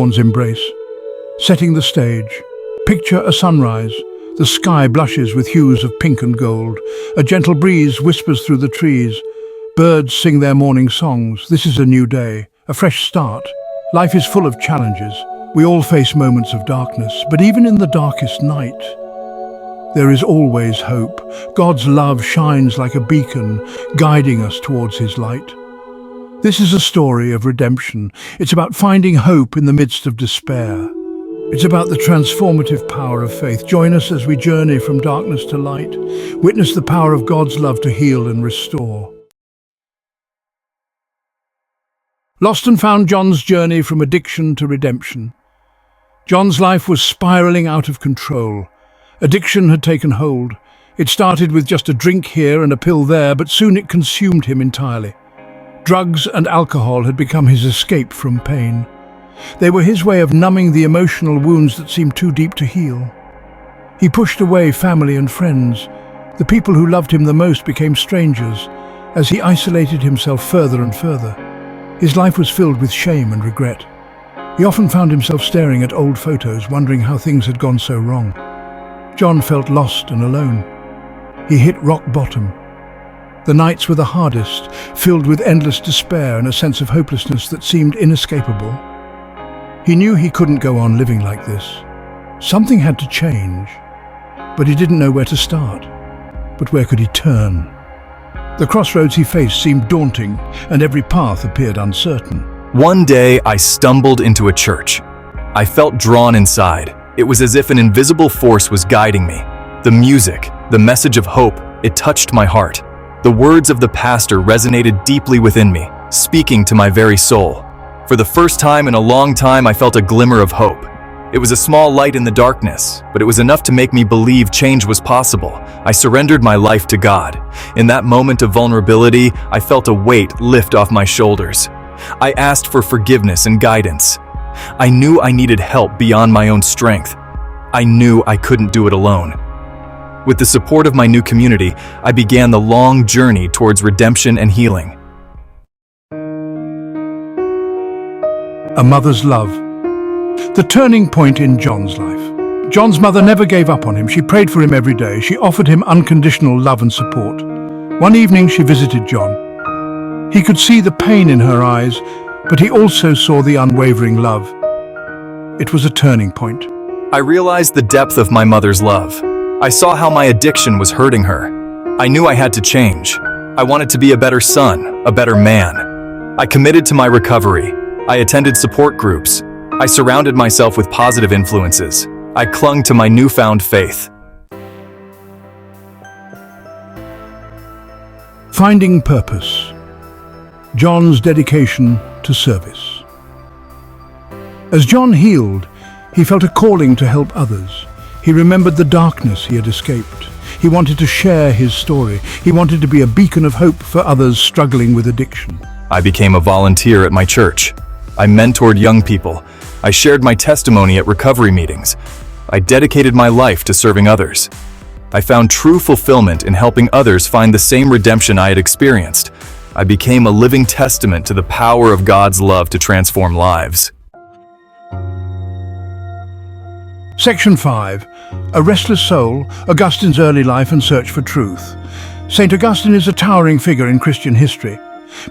Dawn's embrace. Setting the stage. Picture a sunrise. The sky blushes with hues of pink and gold. A gentle breeze whispers through the trees. Birds sing their morning songs. This is a new day, a fresh start. Life is full of challenges. We all face moments of darkness, but even in the darkest night, there is always hope. God's love shines like a beacon, guiding us towards His light. This is a story of redemption. It's about finding hope in the midst of despair. It's about the transformative power of faith. Join us as we journey from darkness to light. Witness the power of God's love to heal and restore. Lost and Found: John's journey from addiction to redemption. John's life was spiraling out of control. Addiction had taken hold. It started with just a drink here and a pill there, but soon it consumed him entirely. Drugs and alcohol had become his escape from pain. They were his way of numbing the emotional wounds that seemed too deep to heal. He pushed away family and friends. The people who loved him the most became strangers as he isolated himself further and further. His life was filled with shame and regret. He often found himself staring at old photos, wondering how things had gone so wrong. John felt lost and alone. He hit rock bottom. The nights were the hardest, filled with endless despair and a sense of hopelessness that seemed inescapable. He knew he couldn't go on living like this. Something had to change, but he didn't know where to start. But where could he turn? The crossroads he faced seemed daunting, and every path appeared uncertain. One day, I stumbled into a church. I felt drawn inside. It was as if an invisible force was guiding me. The music, the message of hope, it touched my heart. The words of the pastor resonated deeply within me, speaking to my very soul. For the first time in a long time, I felt a glimmer of hope. It was a small light in the darkness, but it was enough to make me believe change was possible. I surrendered my life to God. In that moment of vulnerability, I felt a weight lift off my shoulders. I asked for forgiveness and guidance. I knew I needed help beyond my own strength. I knew I couldn't do it alone. With the support of my new community, I began the long journey towards redemption and healing. A mother's love. The turning point in John's life. John's mother never gave up on him. She prayed for him every day. She offered him unconditional love and support. One evening she visited John. He could see the pain in her eyes, but he also saw the unwavering love. It was a turning point. I realized the depth of my mother's love. I saw how my addiction was hurting her. I knew I had to change. I wanted to be a better son, a better man. I committed to my recovery. I attended support groups. I surrounded myself with positive influences. I clung to my newfound faith. Finding purpose. John's dedication to service. As John healed, he felt a calling to help others. He remembered the darkness he had escaped. He wanted to share his story. He wanted to be a beacon of hope for others struggling with addiction. I became a volunteer at my church. I mentored young people. I shared my testimony at recovery meetings. I dedicated my life to serving others. I found true fulfillment in helping others find the same redemption I had experienced. I became a living testament to the power of God's love to transform lives. Section 5. A Restless Soul, Augustine's Early Life and Search for Truth. St. Augustine is a towering figure in Christian history.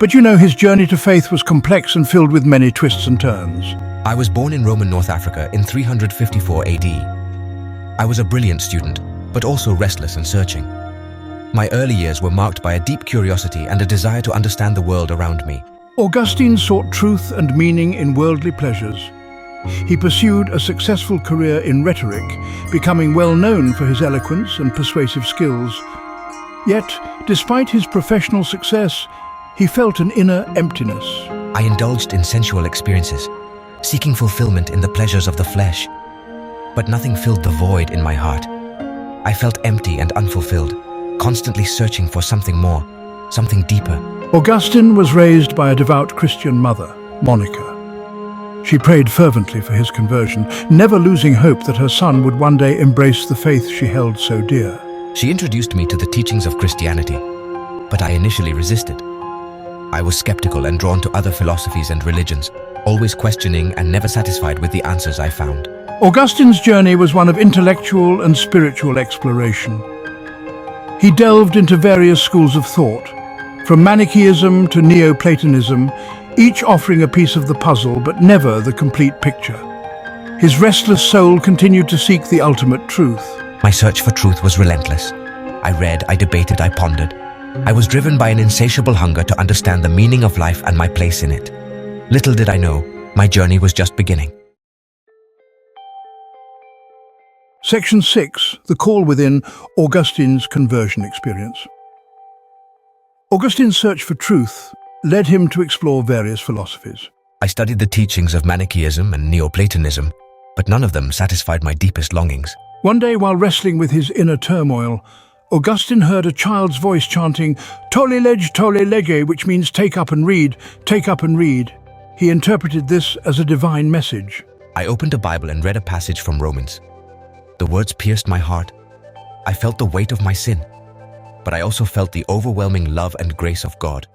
But you know, his journey to faith was complex and filled with many twists and turns. I was born in Roman North Africa in 354 AD. I was a brilliant student, but also restless and searching. My early years were marked by a deep curiosity and a desire to understand the world around me. Augustine sought truth and meaning in worldly pleasures. He pursued a successful career in rhetoric, becoming well known for his eloquence and persuasive skills. Yet, despite his professional success, he felt an inner emptiness. I indulged in sensual experiences, seeking fulfillment in the pleasures of the flesh. But nothing filled the void in my heart. I felt empty and unfulfilled, constantly searching for something more, something deeper. Augustine was raised by a devout Christian mother, Monica. She prayed fervently for his conversion, never losing hope that her son would one day embrace the faith she held so dear. She introduced me to the teachings of Christianity, but I initially resisted. I was skeptical and drawn to other philosophies and religions. always questioning and never satisfied with the answers I found. Augustine's journey was one of intellectual and spiritual exploration. He delved into various schools of thought, from Manichaeism to Neoplatonism, each offering a piece of the puzzle but never the complete picture. His restless soul continued to seek the ultimate truth. My search for truth was relentless. I read, I debated, I pondered. I was driven by an insatiable hunger to understand the meaning of life and my place in it. Little did I know, my journey was just beginning. Section 6. The Call Within, Augustine's Conversion Experience. Augustine's search for truth led him to explore various philosophies. I studied the teachings of Manichaeism and Neoplatonism, but none of them satisfied my deepest longings. One day, while wrestling with his inner turmoil, Augustine heard a child's voice chanting, "Tolle lege," which means take up and read, take up and read. He interpreted this as a divine message. I opened a Bible and read a passage from Romans. The words pierced my heart. I felt the weight of my sin, but I also felt the overwhelming love and grace of God.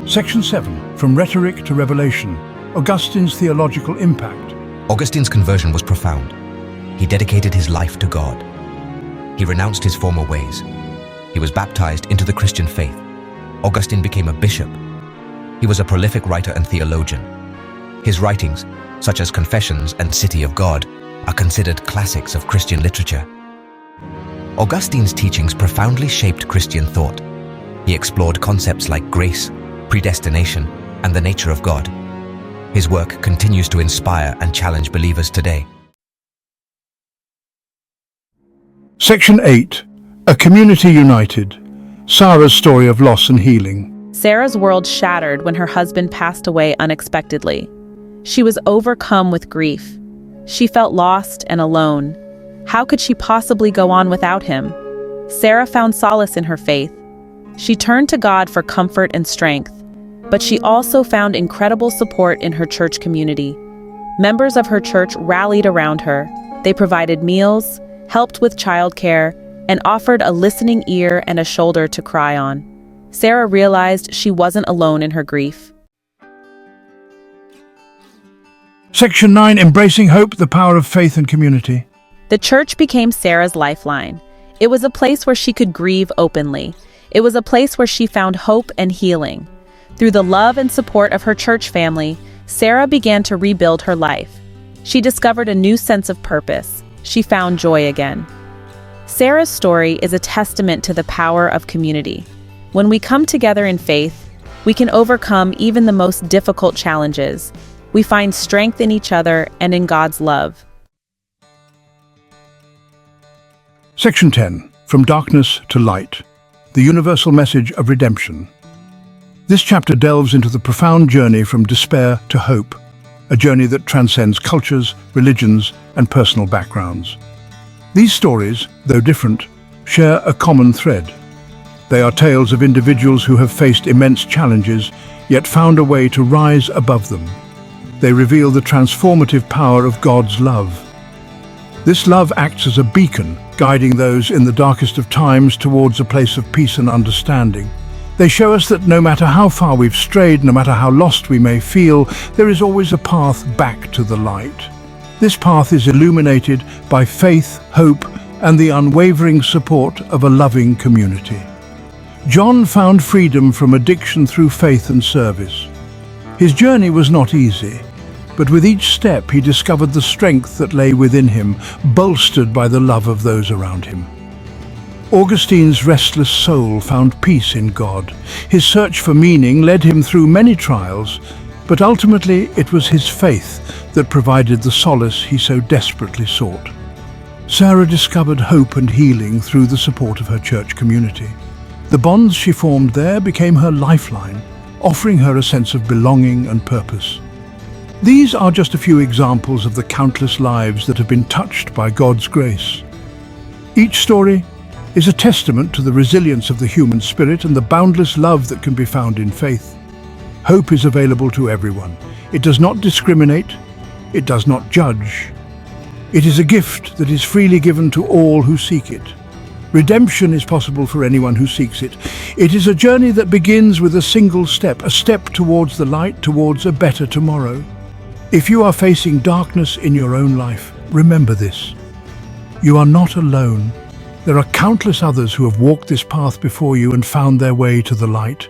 Section 7. From Rhetoric to Revelation, Augustine's Theological Impact. Augustine's conversion was profound. He dedicated his life to God. He renounced his former ways. He was baptized into the Christian faith. Augustine became a bishop. He was a prolific writer and theologian. His writings, such as Confessions and City of God, are considered classics of Christian literature. Augustine's teachings profoundly shaped Christian thought. He explored concepts like grace, predestination, and the nature of God. His work continues to inspire and challenge believers today. Section 8. A Community United. Sarah's story of loss and healing. Sarah's world shattered when her husband passed away unexpectedly. She was overcome with grief. She felt lost and alone. How could she possibly go on without him? Sarah found solace in her faith. She turned to God for comfort and strength, but she also found incredible support in her church community. Members of her church rallied around her. They provided meals, helped with childcare, and offered a listening ear and a shoulder to cry on. Sarah realized she wasn't alone in her grief. Section 9. Embracing Hope, the Power of Faith and Community. The church became Sarah's lifeline. It was a place where she could grieve openly. It was a place where she found hope and healing. Through the love and support of her church family, Sarah began to rebuild her life. She discovered a new sense of purpose. She found joy again. Sarah's story is a testament to the power of community. When we come together in faith, we can overcome even the most difficult challenges. We find strength in each other and in God's love. Section 10. From Darkness to Light. The Universal Message of Redemption. This chapter delves into the profound journey from despair to hope, a journey that transcends cultures, religions, and personal backgrounds. These stories, though different, share a common thread. They are tales of individuals who have faced immense challenges, yet found a way to rise above them. They reveal the transformative power of God's love. This love acts as a beacon, guiding those in the darkest of times towards a place of peace and understanding. They show us that no matter how far we've strayed, no matter how lost we may feel, there is always a path back to the light. This path is illuminated by faith, hope, and the unwavering support of a loving community. John found freedom from addiction through faith and service. His journey was not easy, but with each step he discovered the strength that lay within him, bolstered by the love of those around him. Augustine's restless soul found peace in God. His search for meaning led him through many trials, but ultimately it was his faith that provided the solace he so desperately sought. Sarah discovered hope and healing through the support of her church community. The bonds she formed there became her lifeline, offering her a sense of belonging and purpose. These are just a few examples of the countless lives that have been touched by God's grace. Each story is a testament to the resilience of the human spirit and the boundless love that can be found in faith. Hope is available to everyone. It does not discriminate. It does not judge. It is a gift that is freely given to all who seek it. Redemption is possible for anyone who seeks it. It is a journey that begins with a single step, a step towards the light, towards a better tomorrow. If you are facing darkness in your own life, remember this. You are not alone. There are countless others who have walked this path before you and found their way to the light.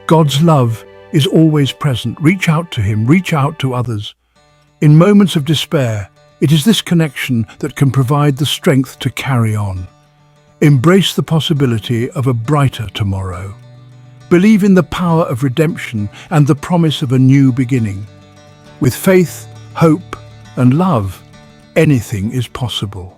God's love is always present. Reach out to Him, reach out to others. In moments of despair, it is this connection that can provide the strength to carry on. Embrace the possibility of a brighter tomorrow. Believe in the power of redemption and the promise of a new beginning. With faith, hope, and love, anything is possible.